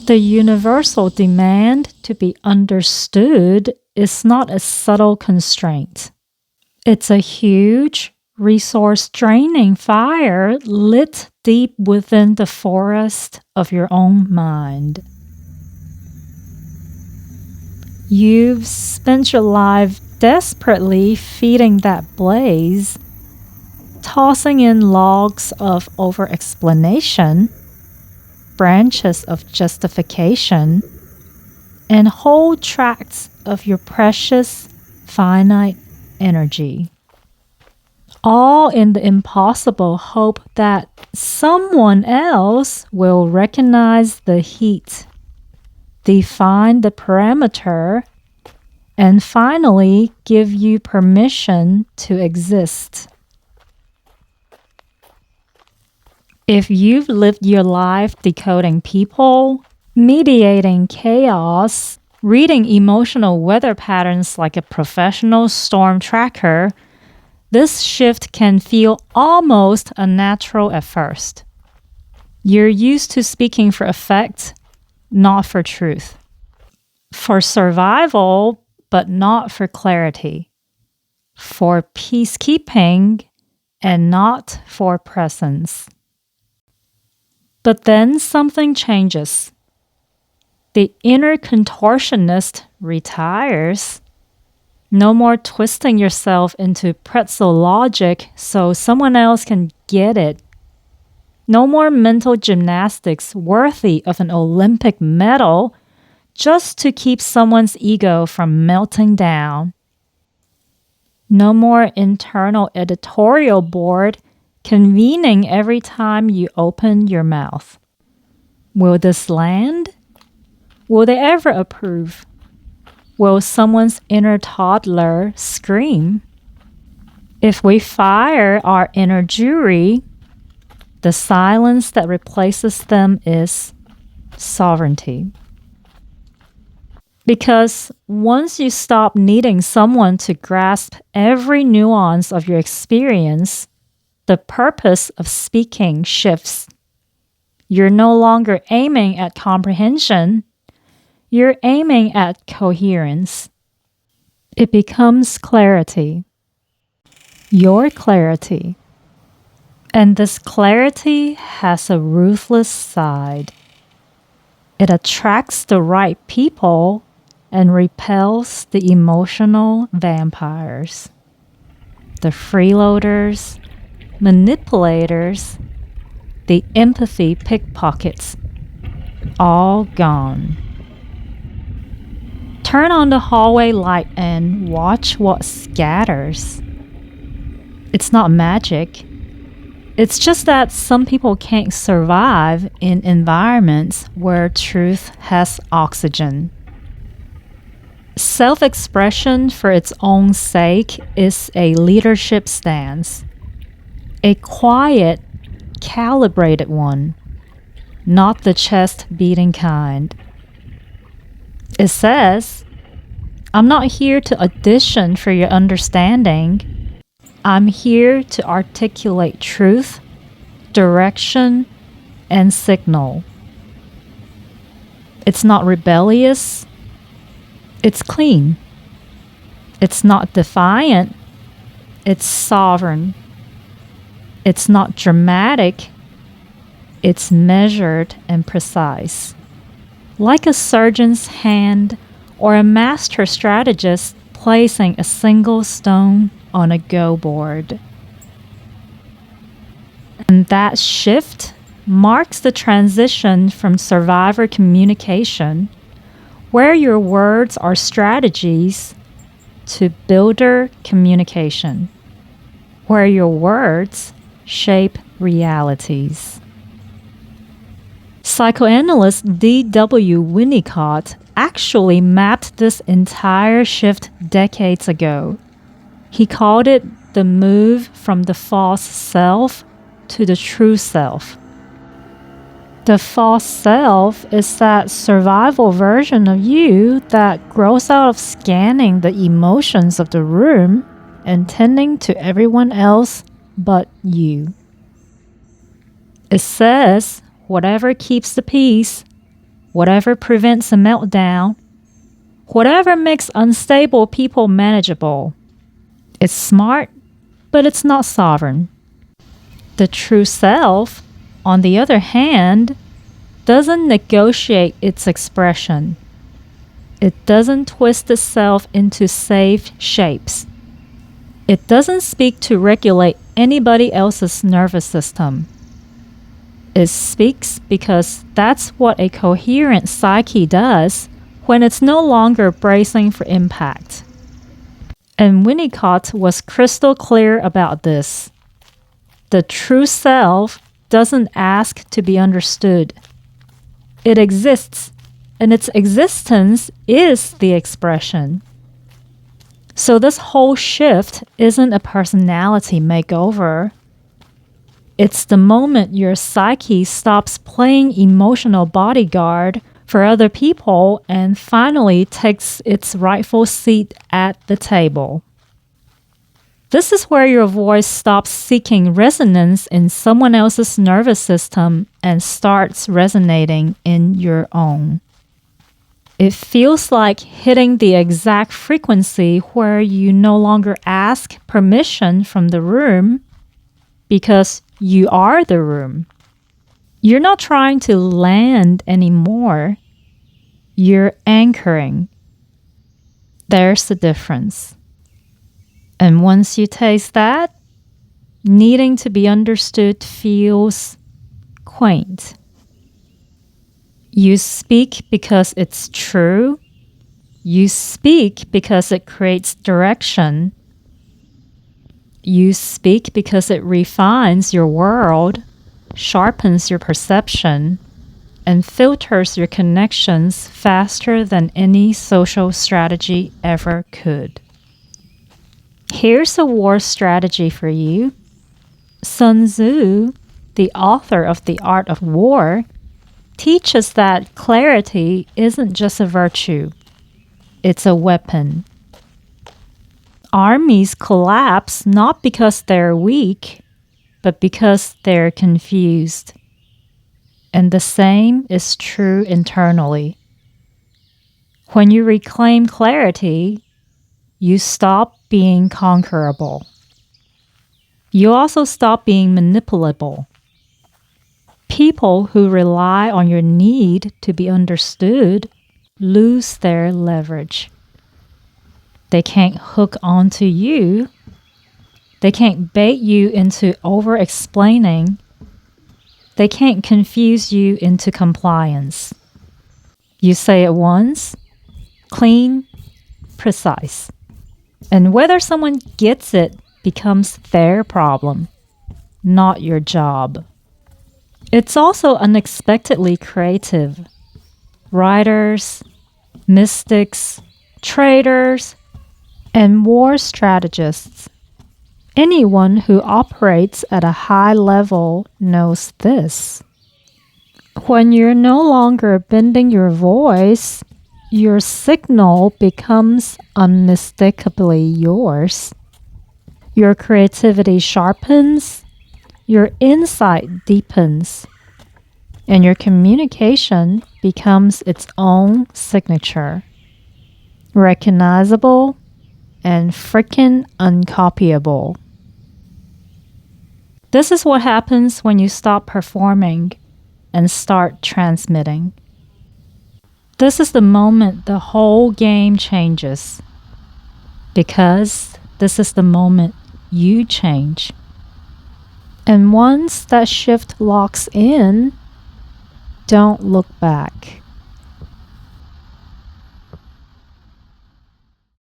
The universal demand to be understood is not a subtle constraint. It's a huge, resource-draining fire lit deep within the forest of your own mind. You've spent your life desperately feeding that blaze, tossing in logs of over-explanation, branches of justification, and whole tracts of your precious, finite energy. All in the impossible hope that someone else will recognize the heat, define the parameter, and finally give you permission to exist. If you've lived your life decoding people, mediating chaos, reading emotional weather patterns like a professional storm tracker, this shift can feel almost unnatural at first. You're used to speaking for effect, not for truth. For survival, but not for clarity. For peacekeeping, and not for presence. But then something changes. The inner contortionist retires. No more twisting yourself into pretzel logic so someone else can get it. No more mental gymnastics worthy of an Olympic medal just to keep someone's ego from melting down. No more internal editorial board convening every time you open your mouth. Will this land? Will they ever approve? Will someone's inner toddler scream? If we fire our inner jury, the silence that replaces them is sovereignty. Because once you stop needing someone to grasp every nuance of your experience, the purpose of speaking shifts. You're no longer aiming at comprehension. You're aiming at coherence. It becomes clarity. Your clarity. And this clarity has a ruthless side. It attracts the right people and repels the emotional vampires. The freeloaders, manipulators, the empathy pickpockets, all gone. Turn on the hallway light and watch what scatters. It's not magic. It's just that some people can't survive in environments where truth has oxygen. Self-expression for its own sake is a leadership stance. A quiet, calibrated one, not the chest-beating kind. It says, I'm not here to audition for your understanding. I'm here to articulate truth, direction, and signal. It's not rebellious. It's clean. It's not defiant. It's sovereign. It's not dramatic. It's measured and precise. Like a surgeon's hand or a master strategist placing a single stone on a go board. And that shift marks the transition from survivor communication, where your words are strategies, to builder communication, where your words shape realities. Psychoanalyst D.W. Winnicott actually mapped this entire shift decades ago. He called it the move from the false self to the true self. The false self is that survival version of you that grows out of scanning the emotions of the room and tending to everyone else but you. It says, whatever keeps the peace, whatever prevents a meltdown, whatever makes unstable people manageable. It's smart, but it's not sovereign. The true self, on the other hand, doesn't negotiate its expression. It doesn't twist itself into safe shapes. It doesn't speak to regulate anybody else's nervous system. It speaks because that's what a coherent psyche does when it's no longer bracing for impact. And Winnicott was crystal clear about this. The true self doesn't ask to be understood. It exists, and its existence is the expression. So this whole shift isn't a personality makeover. It's the moment your psyche stops playing emotional bodyguard for other people and finally takes its rightful seat at the table. This is where your voice stops seeking resonance in someone else's nervous system and starts resonating in your own. It feels like hitting the exact frequency where you no longer ask permission from the room because you are the room. You're not trying to land anymore. You're anchoring. There's the difference. And once you taste that, needing to be understood feels quaint. You speak because it's true. You speak because it creates direction. You speak because it refines your world, sharpens your perception, and filters your connections faster than any social strategy ever could. Here's a war strategy for you. Sun Tzu, the author of The Art of War, teaches that clarity isn't just a virtue, it's a weapon. Armies collapse not because they're weak, but because they're confused. And the same is true internally. When you reclaim clarity, you stop being conquerable. You also stop being manipulable. People who rely on your need to be understood lose their leverage. They can't hook onto you. They can't bait you into over-explaining. They can't confuse you into compliance. You say it once, clean, precise. And whether someone gets it becomes their problem, not your job. It's also unexpectedly creative. Writers, mystics, traders, and war strategists. Anyone who operates at a high level knows this. When you're no longer bending your voice, your signal becomes unmistakably yours. Your creativity sharpens, your insight deepens, and your communication becomes its own signature. Recognizable and frickin' uncopyable. This is what happens when you stop performing and start transmitting. This is the moment the whole game changes, because this is the moment you change. And once that shift locks in, don't look back.